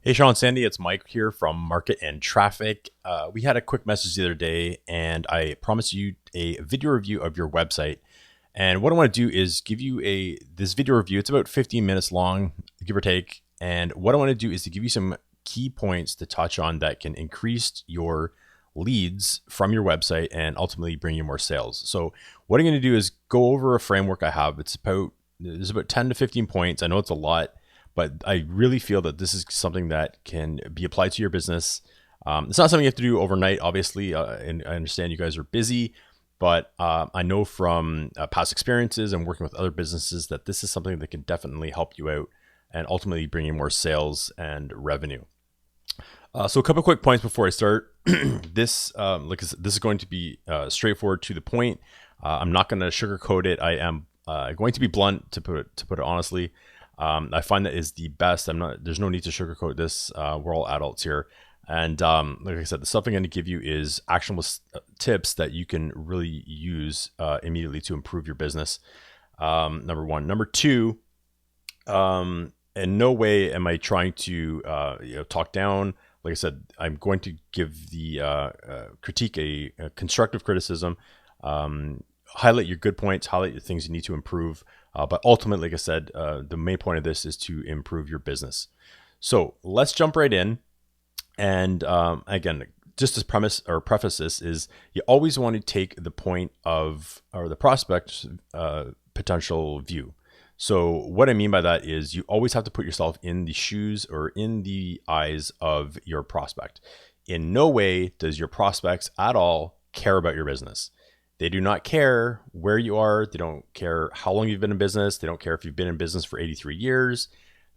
Hey, Sean, Sandy, it's Mike here from Market and Traffic. We had a quick message the other day, and I promised you a video review of your website. And what I want to do is give you this video review. It's about 15 minutes long, give or take. And what I want to do is to give you some key points to touch on that can increase your leads from your website and ultimately bring you more sales. So what I'm going to do is go over a framework I have. There's about 10 to 15 points. I know it's a lot, but I really feel that this is something that can be applied to your business. It's not something you have to do overnight, obviously, and I understand you guys are busy, but I know from past experiences and working with other businesses that this is something that can definitely help you out and ultimately bring you more sales and revenue. So a couple quick points before I start. This is going to be straightforward to the point. I'm not going to sugarcoat it. I am going to be blunt, to put it honestly. I find that is the best. There's no need to sugarcoat this. We're all adults here. And like I said, the stuff I'm going to give you is actionable tips that you can really use immediately to improve your business. Number one. Number two, in no way am I trying to talk down. Like I said, I'm going to give the critique a constructive criticism, highlight your good points, highlight the things you need to improve. But ultimately, like I said, the main point of this is to improve your business. So let's jump right in. And again, just as preface this is you always want to take the point of, or the prospect's potential view. So what I mean by that is you always have to put yourself in the shoes or in the eyes of your prospect. In no way does your prospects at all care about your business. They do not care where you are. They don't care how long you've been in business. They don't care if you've been in business for 83 years.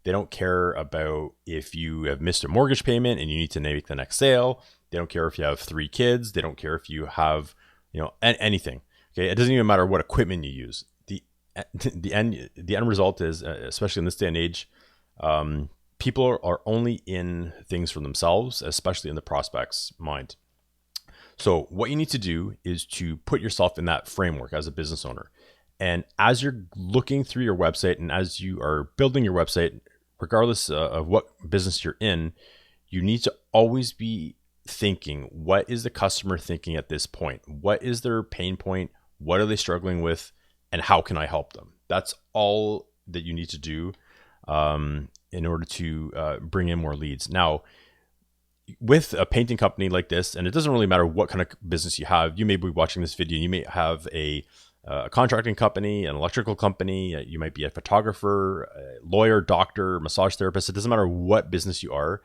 They don't care about if you have missed a mortgage payment and you need to make the next sale. They don't care if you have 3 kids. They don't care if you have, anything. Okay, it doesn't even matter what equipment you use. The end result is, especially in this day and age, people are only in things for themselves, especially in the prospect's mind. So what you need to do is to put yourself in that framework as a business owner. And as you're looking through your website and as you are building your website, regardless of what business you're in, you need to always be thinking, what is the customer thinking at this point? What is their pain point? What are they struggling with? And how can I help them? That's all that you need to do in order to bring in more leads. Now, with a painting company like this, and it doesn't really matter what kind of business you have, you may be watching this video, you may have a contracting company, an electrical company, you might be a photographer, a lawyer, doctor, massage therapist. It doesn't matter what business you are.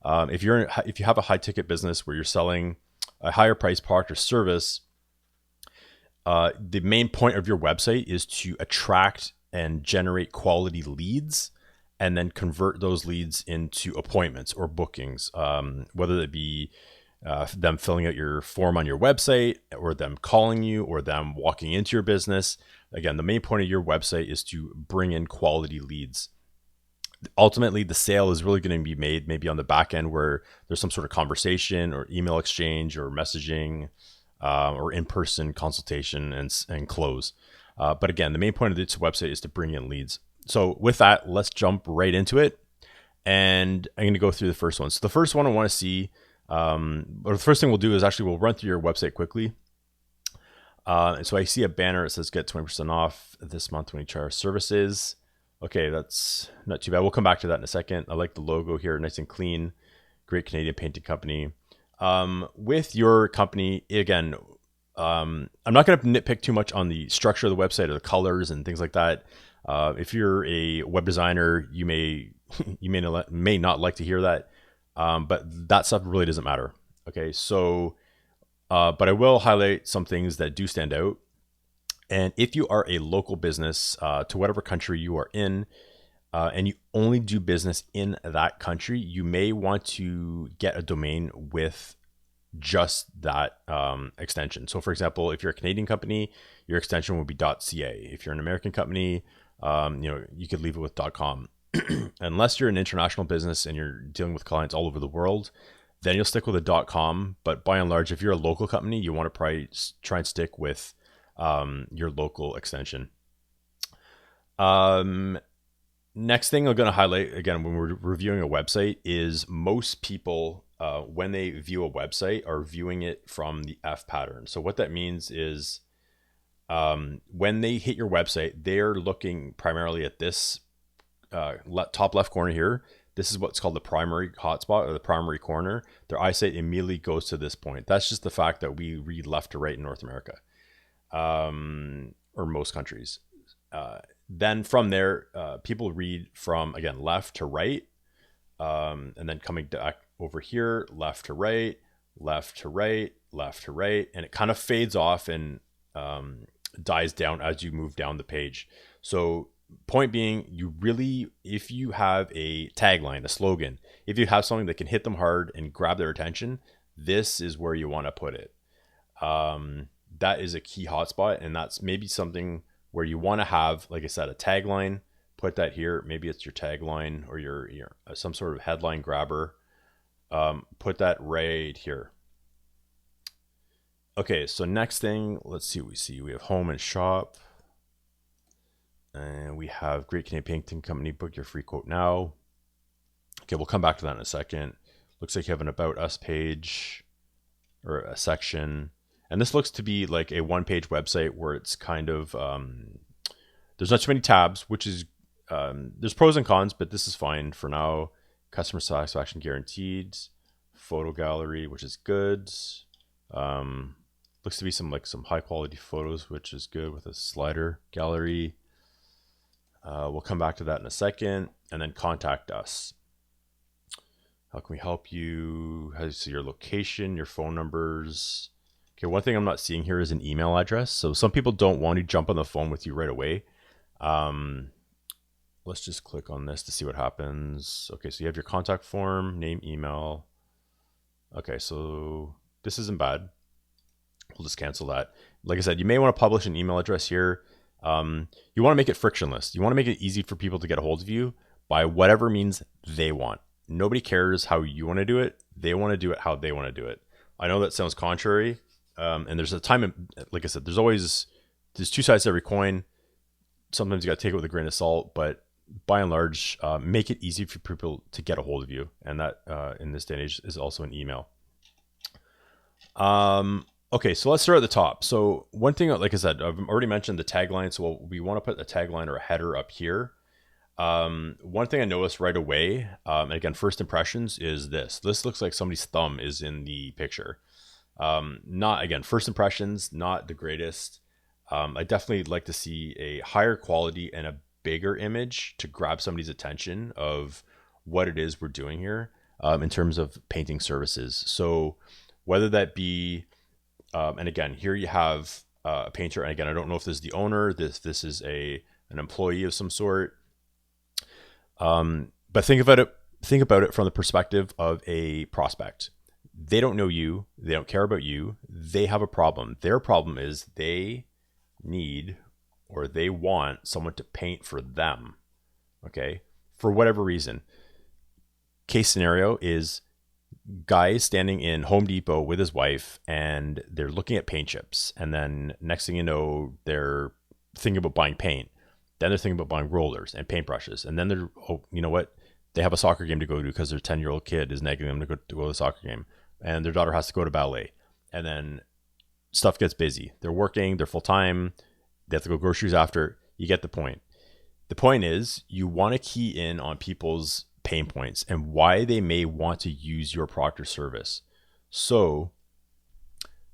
If you have a high ticket business where you're selling a higher price product or service, the main point of your website is to attract and generate quality leads and then convert those leads into appointments or bookings, whether it be them filling out your form on your website or them calling you or them walking into your business. Again, the main point of your website is to bring in quality leads. Ultimately, the sale is really going to be made maybe on the back end where there's some sort of conversation or email exchange or messaging or in-person consultation and close. But again, the main point of this website is to bring in leads. So with that, let's jump right into it. And I'm going to go through the first one. So the first one I want to see, or the first thing we'll do is actually we'll run through your website quickly. And so I see a banner that says get 20% off this month when you try our services. Okay, that's not too bad. We'll come back to that in a second. I like the logo here, nice and clean. Great Canadian painting company. With your company, again, I'm not going to nitpick too much on the structure of the website or the colors and things like that. If you're a web designer, you may not like to hear that, but that stuff really doesn't matter. Okay, so but I will highlight some things that do stand out. And if you are a local business to whatever country you are in, and you only do business in that country, you may want to get a domain with just that extension. So for example, if you're a Canadian company, your extension would be .ca. If you're an American company, you could leave it with .com. Unless you're an international business and you're dealing with clients all over the world, then you'll stick with a .com. But by and large, if you're a local company, you want to probably try and stick with your local extension. Next thing I'm going to highlight again when we're reviewing a website is most people, when they view a website, are viewing it from the F pattern. So what that means is when they hit your website, they're looking primarily at this top left corner here. This is what's called the primary hotspot or the primary corner. Their eyesight immediately goes to this point. That's just the fact that we read left to right in North America, or most countries. Then from there, people read from, again, left to right, and then coming back over here, left to right, left to right, left to right, and it kind of fades off and dies down as you move down the page. So point being, you really, if you have a tagline, a slogan, if you have something that can hit them hard and grab their attention, this is where you want to put it. That is a key hotspot, and that's maybe something where you want to have, like I said, a tagline. Put that here. Maybe it's your tagline or your some sort of headline grabber. Put that right here. Okay, so next thing, let's see what we see. We have home and shop. And we have Great Canadian Painting Company, book your free quote now. Okay, we'll come back to that in a second. Looks like you have an About Us page or a section. And this looks to be like a one-page website where it's kind of, there's not too many tabs, which is, there's pros and cons, but this is fine for now. Customer satisfaction guaranteed. Photo gallery, which is good. Looks to be some high-quality photos, which is good, with a slider gallery. We'll come back to that in a second. And then contact us. How can we help you? How do you see your location, your phone numbers? Okay, one thing I'm not seeing here is an email address. So some people don't want to jump on the phone with you right away. Let's just click on this to see what happens. Okay, so you have your contact form, name, email. Okay, so this isn't bad. We'll just cancel that. Like I said, you may want to publish an email address here. You want to make it frictionless. You want to make it easy for people to get a hold of you by whatever means they want. Nobody cares how you want to do it. They want to do it how they want to do it. I know that sounds contrary. And there's a time, like I said, there's two sides to every coin. Sometimes you got to take it with a grain of salt, but by and large, make it easy for people to get a hold of you. And that, in this day and age, is also an email. Okay, so let's start at the top. So one thing, like I said, I've already mentioned the tagline. So we want to put a tagline or a header up here. One thing I noticed right away, and again, first impressions, is this. This looks like somebody's thumb is in the picture. Not, again, first impressions, not the greatest. I definitely like to see a higher quality and a bigger image to grab somebody's attention of what it is we're doing here, in terms of painting services. So whether that be, and again, here you have a painter, and again, I don't know if this is the owner, this is an employee of some sort. But think about it from the perspective of a prospect. They don't know you. They don't care about you. They have a problem. Their problem is they need, or they want, someone to paint for them. Okay. For whatever reason. Case scenario is guy standing in Home Depot with his wife, and they're looking at paint chips. And then next thing you know, they're thinking about buying paint. Then they're thinking about buying rollers and paintbrushes. And then they're, oh, you know what? They have a soccer game to go to because their 10-year-old kid is nagging them to go to the soccer game. And their daughter has to go to ballet. And then stuff gets busy. They're working, they're full-time. They have to go groceries after. You get the point. The point is, you want to key in on people's pain points and why they may want to use your product or service. So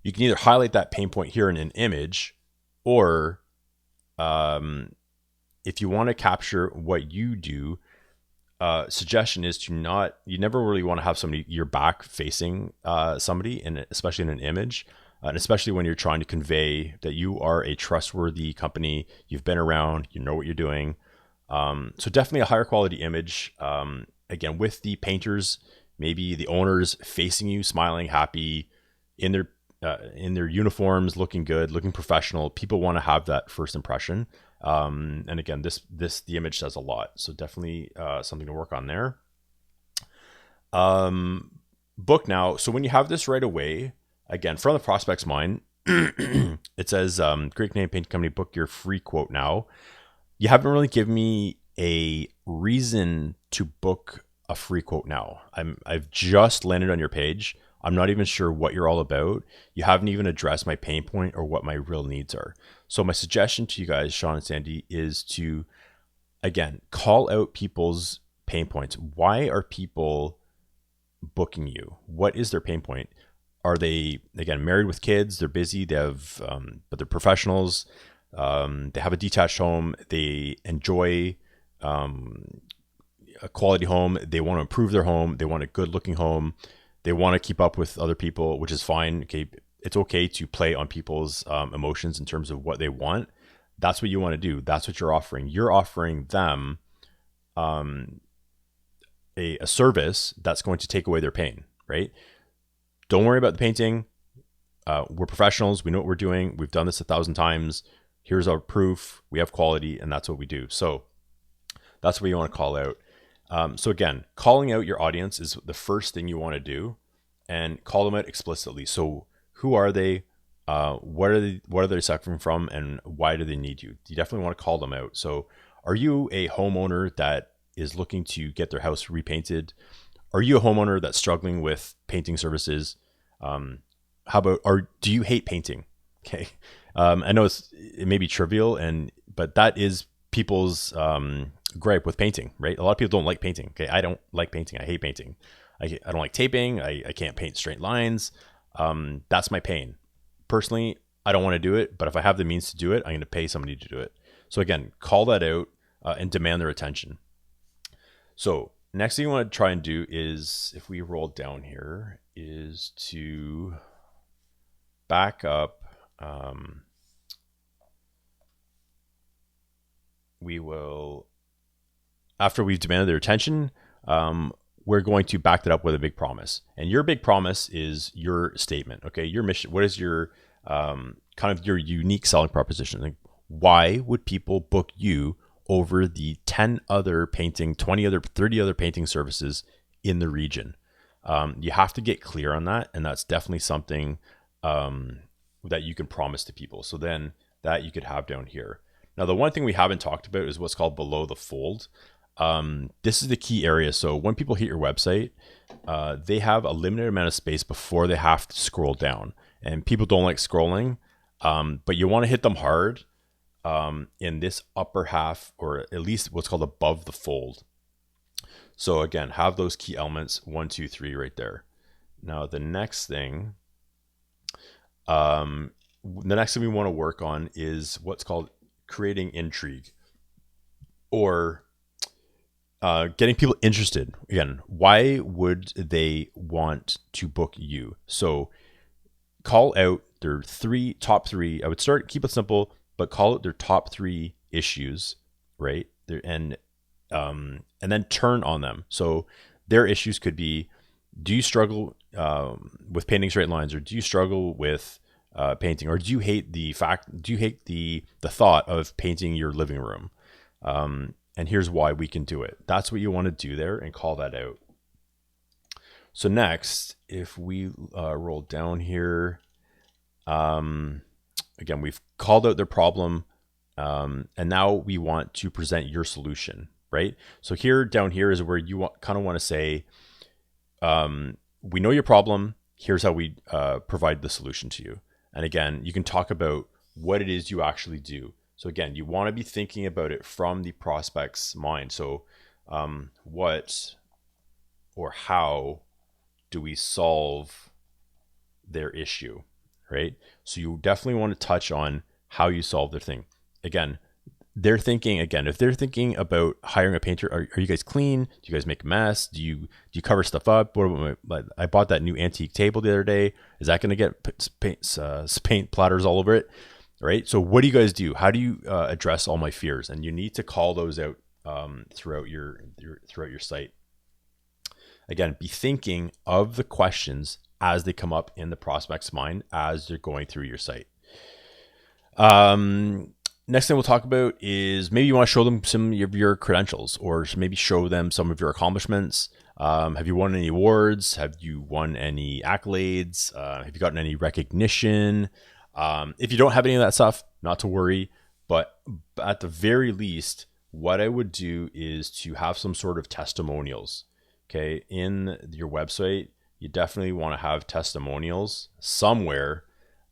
you can either highlight that pain point here in an image, or if you want to capture what you do, suggestion is you never really want to have somebody, your back facing somebody, and especially in an image, and especially when you're trying to convey that you are a trustworthy company, you've been around, you know what you're doing. So definitely a higher quality image. Again, with the painters, maybe the owners facing you, smiling, happy, in their uniforms, looking good, looking professional. People want to have that first impression. And again, the image says a lot. So definitely something to work on there. Book now. So when you have this right away, again, from the prospect's mind, it says, Great Canadian Painting Company, book your free quote now. You haven't really given me a reason to book a free quote now. I've just landed on your page. I'm not even sure what you're all about. You haven't even addressed my pain point or what my real needs are. So my suggestion to you guys, Sean and Sandy, is to, again, call out people's pain points. Why are people booking you? What is their pain point? Are they, again, married with kids? They're busy. They have, but they're professionals. They have a detached home. They enjoy a quality home. They want to improve their home. They want a good looking home. They want to keep up with other people, which is fine. Okay, it's okay to play on people's emotions in terms of what they want. That's what you want to do. That's what you're offering. You're offering them a service that's going to take away their pain, right? Don't worry about the painting. We're professionals. We know what we're doing. We've done this 1,000 times. Here's our proof. We have quality, and that's what we do. So that's what you want to call out. So again, calling out your audience is the first thing you want to do, and call them out explicitly. So who are they? What are they suffering from, and why do they need you? You definitely want to call them out. So are you a homeowner that is looking to get their house repainted? Are you a homeowner that's struggling with painting services? How about, or do you hate painting? Okay. I know it may be trivial, but that is people's gripe with painting, right? A lot of people don't like painting. Okay, I don't like painting. I hate painting. I don't like taping. I can't paint straight lines. That's my pain. Personally, I don't want to do it, but if I have the means to do it, I'm going to pay somebody to do it. So again, call that out and demand their attention. So next thing you want to try and do is, if we roll down here, is to back up. We will, after we've demanded their attention, we're going to back that up with a big promise. And your big promise is your statement. Okay, your mission. What is your kind of your unique selling proposition? Like, why would people book you over the 10 other painting, 20 other, 30 other painting services in the region? You have to get clear on that, and that's definitely something that you can promise to people. So then that you could have down here. Now, the one thing we haven't talked about is what's called below the fold. This is the key area. So when people hit your website, they have a limited amount of space before they have to scroll down. And people don't like scrolling, but you want to hit them hard in this upper half, or at least what's called above the fold. So again, have those key elements 1, 2, 3 right there. Now, the next thing we want to work on is what's called creating intrigue, or getting people interested. Again, why would they want to book you? So call out their top three. I would keep it simple, but call out their top 3 issues, right? And then turn on them. So their issues could be: do you struggle with painting straight lines, or do you struggle with painting, or do you hate the thought of painting your living room? And here's why we can do it. That's what you want to do there, and call that out. So next, if we roll down here, again, we've called out their problem, and now we want to present your solution, right? So down here is where you kind of want to say, we know your problem. Here's how we provide the solution to you. And again, you can talk about what it is you actually do. So again, you want to be thinking about it from the prospect's mind. So what or how do we solve their issue, right? So you definitely want to touch on how you solve their thing. Again, if they're thinking about hiring a painter, are you guys clean? Do you guys make a mess? Do you cover stuff up? I bought that new antique table the other day. Is that going to get paint splatters all over it? Right. So what do you guys do? How do you address all my fears? And you need to call those out throughout your site. Again, be thinking of the questions as they come up in the prospect's mind as they're going through your site. Next thing we'll talk about is maybe you want to show them some of your credentials, or maybe show them some of your accomplishments. Have you won any awards? Have you won any accolades? Have you gotten any recognition? If you don't have any of that stuff, not to worry, but at the very least, what I would do is to have some sort of testimonials. Okay, in your website, you definitely want to have testimonials somewhere.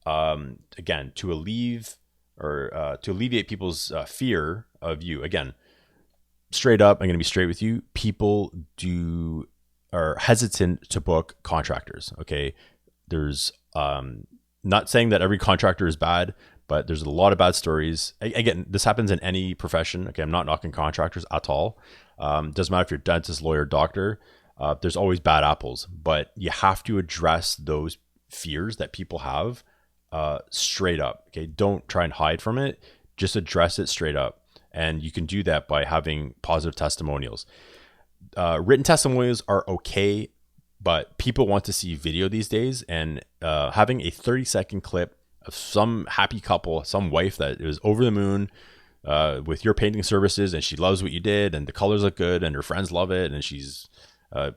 Again, to alleviate people's fear of you. Again, straight up, I'm going to be straight with you. People are hesitant to book contractors. Okay, there's not saying that every contractor is bad, but there's a lot of bad stories. Again, this happens in any profession. Okay, I'm not knocking contractors at all. Doesn't matter if you're a dentist, lawyer, doctor. There's always bad apples, but you have to address those fears that people have straight up. Okay, don't try and hide from it. Just address it straight up. And you can do that by having positive testimonials. Written testimonials are okay, but people want to see video these days, and having a 30-second clip of some happy couple, some wife that was over the moon with your painting services, and she loves what you did, and the colors look good, and her friends love it, and she's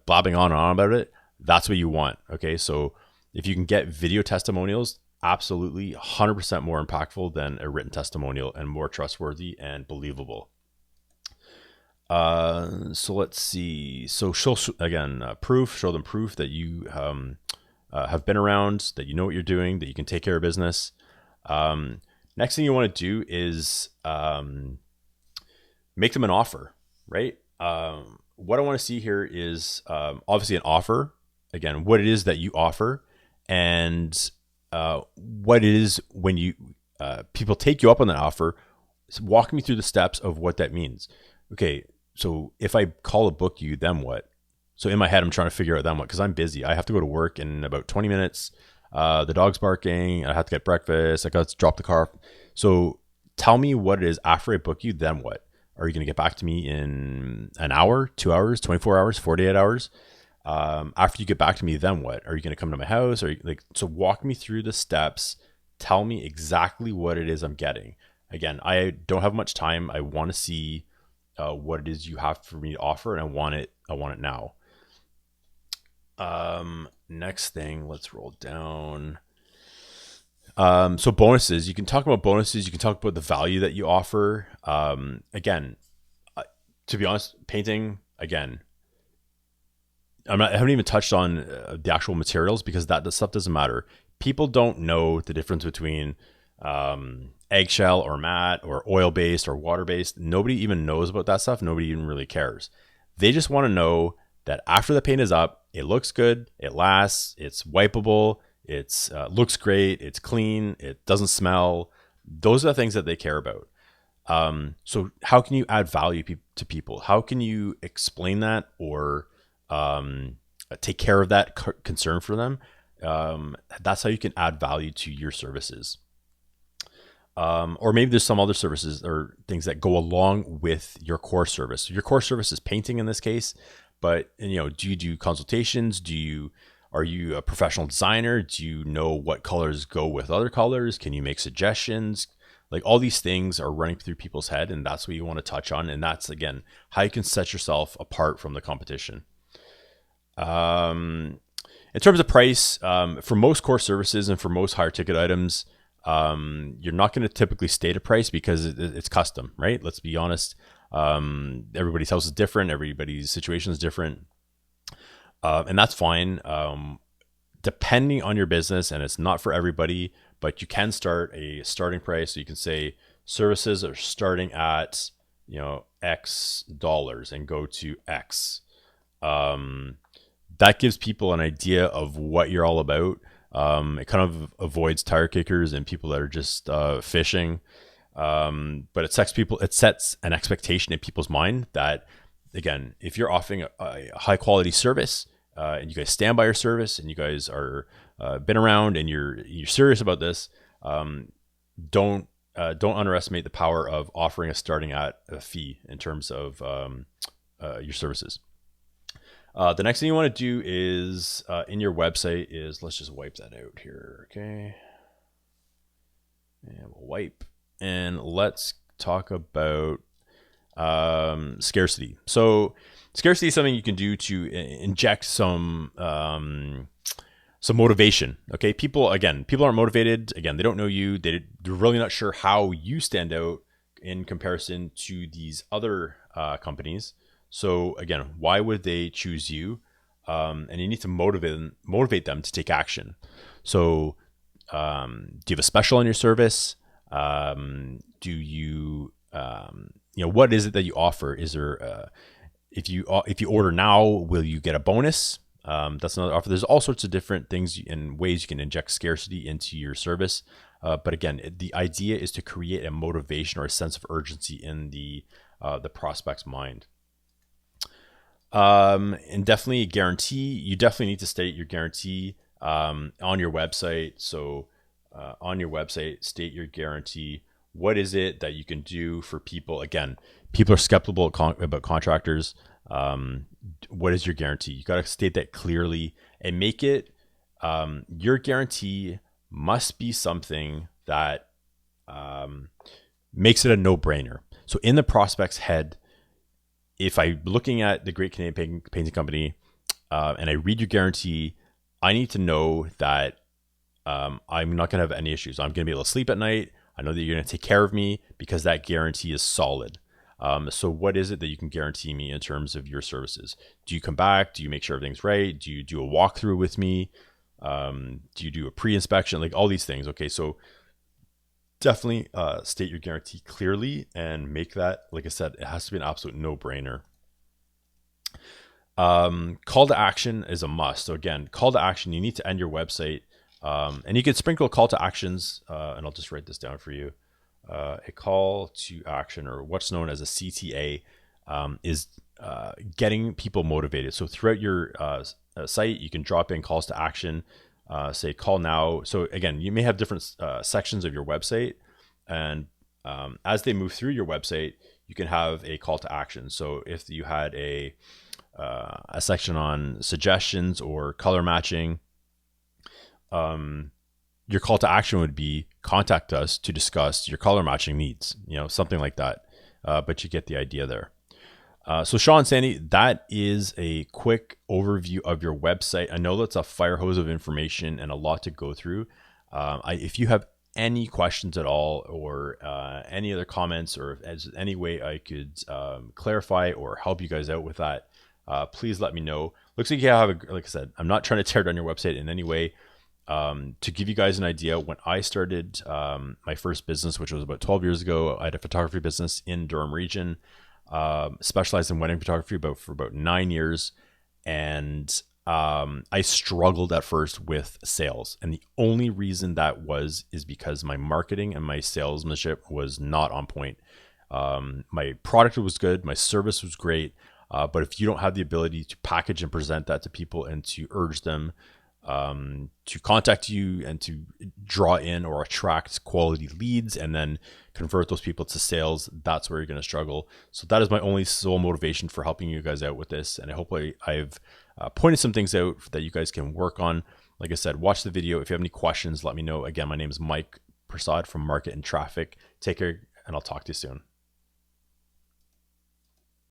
blabbing on and on about it. That's what you want. Okay, so if you can get video testimonials, absolutely 100% more impactful than a written testimonial, and more trustworthy and believable. So let's see. So show again proof. Show them proof that you have been around, that you know what you're doing, that you can take care of business. Next thing you want to do is make them an offer, right? What I want to see here is obviously an offer. Again, what it is that you offer, and what it is when you people take you up on that offer. So walk me through the steps of what that means. Okay, so if I call a book you, then what? So in my head, I'm trying to figure out then what, because I'm busy. I have to go to work in about 20 minutes. The dog's barking. I have to get breakfast. I got to drop the car. So tell me what it is after I book you, then what? Are you going to get back to me in an hour, 2 hours, 24 hours, 48 hours? After you get back to me, then what? Are you going to come to my house? Are you so walk me through the steps. Tell me exactly what it is I'm getting. Again, I don't have much time. I want to see what it is you have for me to offer, and I want it now. Next thing, let's roll down. So bonuses, you can talk about bonuses. You can talk about the value that you offer. Again, to be honest, painting, again, I haven't even touched on the actual materials, because the stuff doesn't matter. People don't know the difference between eggshell or matte or oil-based or water-based. Nobody even knows about that stuff. Nobody even really cares. They just want to know that after the paint is up, it looks good, it lasts, it's wipeable, it's looks great, it's clean, it doesn't smell. Those are the things that they care about. So how can you add value to people? How can you explain that, or take care of that concern for them? That's how you can add value to your services. Or maybe there's some other services or things that go along with your core service. Your core service is painting in this case, but do you do consultations? Are you a professional designer? Do you know what colors go with other colors? Can you make suggestions? Like, all these things are running through people's head, and that's what you want to touch on. And that's, again, how you can set yourself apart from the competition. In terms of price, for most core services and for most higher ticket items, you're not going to typically state a price, because it's custom, right? Let's be honest. Everybody's house is different. Everybody's situation is different. And that's fine. Depending on your business, and it's not for everybody, but you can start a starting price. So you can say services are starting at, X dollars, and go to X. That gives people an idea of what you're all about. It kind of avoids tire kickers and people that are just fishing. But it sets an expectation in people's mind that, again, if you're offering a high quality service, and you guys stand by your service, and you guys are been around, and you're serious about this, don't underestimate the power of offering a starting at a fee in terms of your services. The next thing you want to do is in your website is, let's just wipe that out here. Okay. And we'll wipe, and let's talk about scarcity. So scarcity is something you can do to inject some motivation. Okay. People aren't motivated. Again, they don't know you. They're really not sure how you stand out in comparison to these other companies. So again, why would they choose you? And you need to motivate them to take action. So do you have a special on your service? Do you, what is it that you offer? Is there, if you order now, will you get a bonus? That's another offer. There's all sorts of different things and ways you can inject scarcity into your service. But again, the idea is to create a motivation or a sense of urgency in the prospect's mind. And definitely guarantee. You definitely need to state your guarantee on your website. So on your website, state your guarantee. What is it that you can do for people? Again, people are skeptical about contractors. What is your guarantee? You got to state that clearly and make it, your guarantee must be something that makes it a no-brainer. So in the prospect's head, if I'm looking at the Great Canadian Painting Company and I read your guarantee, I need to know that I'm not going to have any issues. I'm going to be able to sleep at night. I know that you're going to take care of me because that guarantee is solid. So what is it that you can guarantee me in terms of your services? Do you come back? Do you make sure everything's right? Do you do a walkthrough with me? Do you do a pre-inspection? Like all these things. Okay, so definitely state your guarantee clearly and make that, like I said, it has to be an absolute no-brainer. Call to action is a must. So again, call to action, you need to end your website. And you can sprinkle call to actions, and I'll just write this down for you. A call to action, or what's known as a CTA, is getting people motivated. So throughout your site, you can drop in calls to action, say call now. So again, you may have different sections of your website, and as they move through your website, you can have a call to action. So if you had a section on suggestions or color matching, your call to action would be contact us to discuss your color matching needs, something like that. But you get the idea there. So Sean, Sandy, that is a quick overview of your website. I know that's a fire hose of information and a lot to go through. If you have any questions at all, or any other comments, or if there's any way I could clarify or help you guys out with that, please let me know. Looks like you have like I said, I'm not trying to tear down your website in any way. To give you guys an idea, when I started my first business, which was about 12 years ago, I had a photography business in Durham region, specialized in wedding photography for about 9 years. And I struggled at first with sales. And the only reason that is because my marketing and my salesmanship was not on point. My product was good. My service was great. But if you don't have the ability to package and present that to people and to urge them to contact you and to draw in or attract quality leads and then convert those people to sales, that's where you're going to struggle. So that is my only sole motivation for helping you guys out with this. And I hope I've pointed some things out that you guys can work on. Like I said, watch the video. If you have any questions, let me know. Again, my name is Mike Prasad from Market and Traffic. Take care, and I'll talk to you soon.